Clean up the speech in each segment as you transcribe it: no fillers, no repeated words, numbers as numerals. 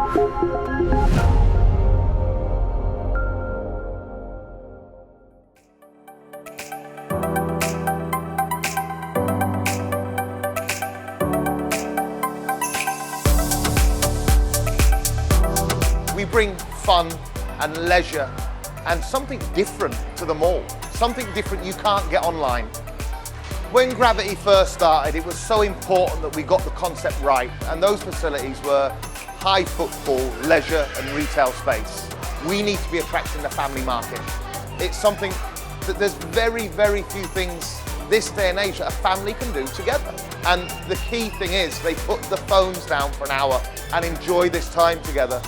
We bring fun and leisure and something different to the mall, something different you can't get online. When Gravity first started, it was so important that we got the concept right, and those facilities were high footfall, leisure and retail space. We need to be attracting the family market. It's something that there's very, very few things this day and age that a family can do together. And the key thing is they put the phones down for an hour and enjoy this time together.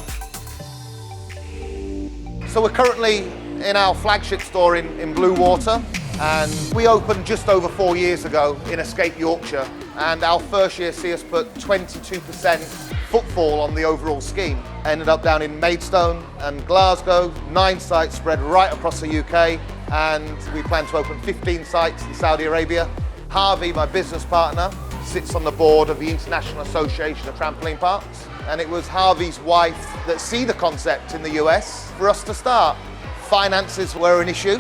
So we're currently in our flagship store in Bluewater, and we opened just over 4 years ago in Escape Yorkshire, and our first year see us put 22% footfall on the overall scheme. Ended up down in Maidstone and Glasgow, 9 sites spread right across the UK, and we plan to open 15 sites in Saudi Arabia. Harvey, my business partner, sits on the board of the International Association of Trampoline Parks, and it was Harvey's wife that see the concept in the US for us to start. Finances were an issue.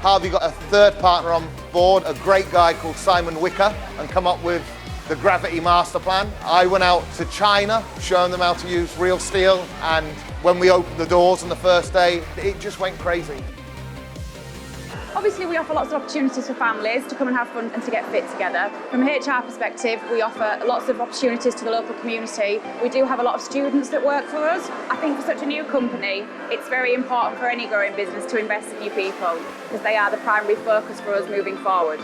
Harvey got a third partner on board, a great guy called Simon Wicker, and come up with the Gravity Master Plan. I went out to China, showing them how to use real steel, and when we opened the doors on the first day, it just went crazy. Obviously, we offer lots of opportunities for families to come and have fun and to get fit together. From a HR perspective, we offer lots of opportunities to the local community. We do have a lot of students that work for us. I think for such a new company, it's very important for any growing business to invest in new people, because they are the primary focus for us moving forward.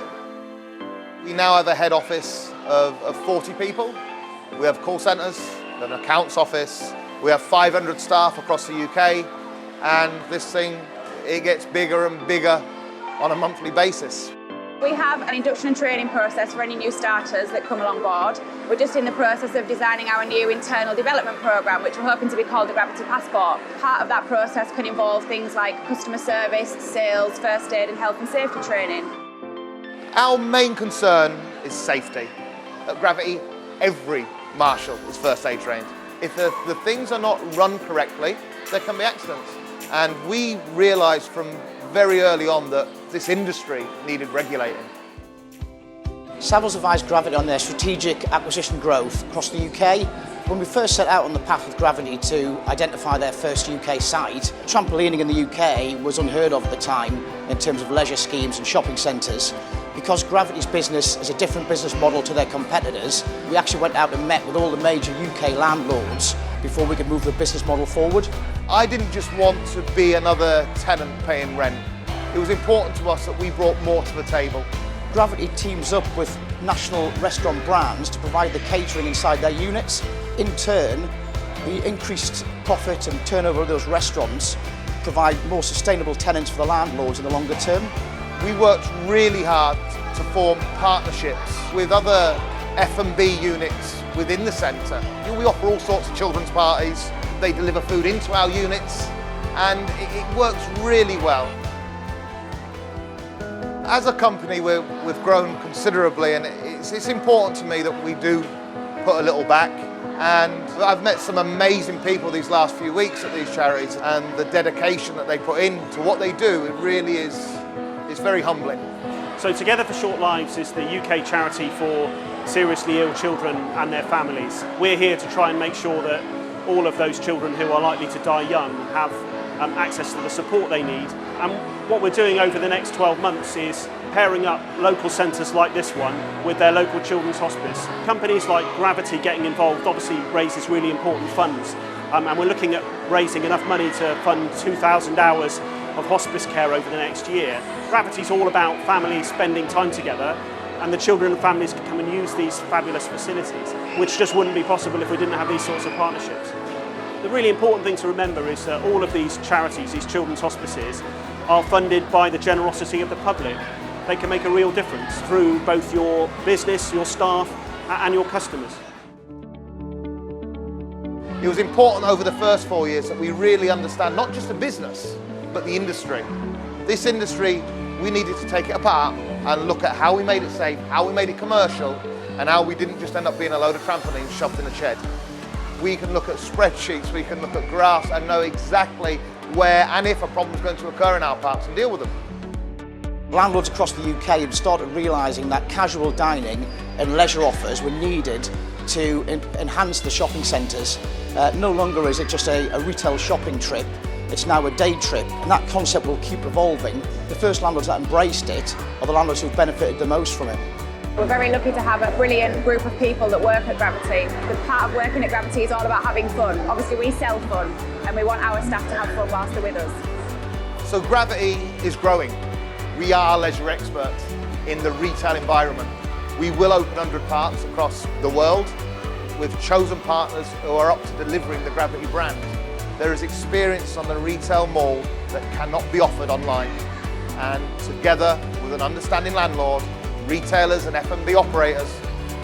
We now have a head office of 40 people. We have call centres, we have an accounts office, we have 500 staff across the UK, and this thing, it gets bigger and bigger on a monthly basis. We have an induction and training process for any new starters that come along board. We're just in the process of designing our new internal development programme, which we're hoping to be called the Gravity Passport. Part of that process can involve things like customer service, sales, first aid and health and safety training. Our main concern is safety. At Gravity, every marshal is first aid trained. If the things are not run correctly, there can be accidents. And we realised from very early on that this industry needed regulating. Savills advised Gravity on their strategic acquisition growth across the UK. When we first set out on the path with Gravity to identify their first UK site, trampolining in the UK was unheard of at the time in terms of leisure schemes and shopping centres. Because Gravity's business is a different business model to their competitors, we actually went out and met with all the major UK landlords before we could move the business model forward. I didn't just want to be another tenant paying rent. It was important to us that we brought more to the table. Gravity teams up with national restaurant brands to provide the catering inside their units. In turn, the increased profit and turnover of those restaurants provide more sustainable tenants for the landlords in the longer term. We worked really hard to form partnerships with other F&B units within the centre. We offer all sorts of children's parties. They deliver food into our units, and it works really well. As a company, we've grown considerably, and it's important to me that we do put a little back. And I've met some amazing people these last few weeks at these charities, and the dedication that they put into what they do, it really is very humbling. So Together for Short Lives is the UK charity for seriously ill children and their families. We're here to try and make sure that all of those children who are likely to die young have access to the support they need. And what we're doing over the next 12 months is pairing up local centres like this one with their local children's hospice. Companies like Gravity getting involved obviously raises really important funds, and we're looking at raising enough money to fund 2,000 hours of hospice care over the next year. Gravity's all about families spending time together, and the children and families can come and use these fabulous facilities, which just wouldn't be possible if we didn't have these sorts of partnerships. The really important thing to remember is that all of these charities, these children's hospices, are funded by the generosity of the public. They can make a real difference through both your business, your staff, and your customers. It was important over the first 4 years that we really understand not just the business, but the industry. This industry, we needed to take it apart and look at how we made it safe, how we made it commercial, and how we didn't just end up being a load of trampolines shoved in a shed. We can look at spreadsheets, we can look at graphs and know exactly where and if a problem is going to occur in our parks and deal with them. Landlords across the UK have started realising that casual dining and leisure offers were needed to enhance the shopping centres. No longer is it just a retail shopping trip, it's now a day trip, and that concept will keep evolving. The first landlords that embraced it are the landlords who've benefited the most from it. We're very lucky to have a brilliant group of people that work at Gravity. The part of working at Gravity is all about having fun. Obviously we sell fun and we want our staff to have fun whilst they're with us. So Gravity is growing. We are leisure experts in the retail environment. We will open 100 parks across the world with chosen partners who are up to delivering the Gravity brand. There is experience on the retail mall that cannot be offered online. And together with an understanding landlord, retailers and F&B operators,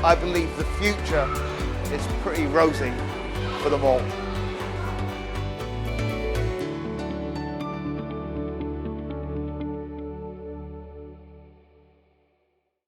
I believe the future is pretty rosy for them all.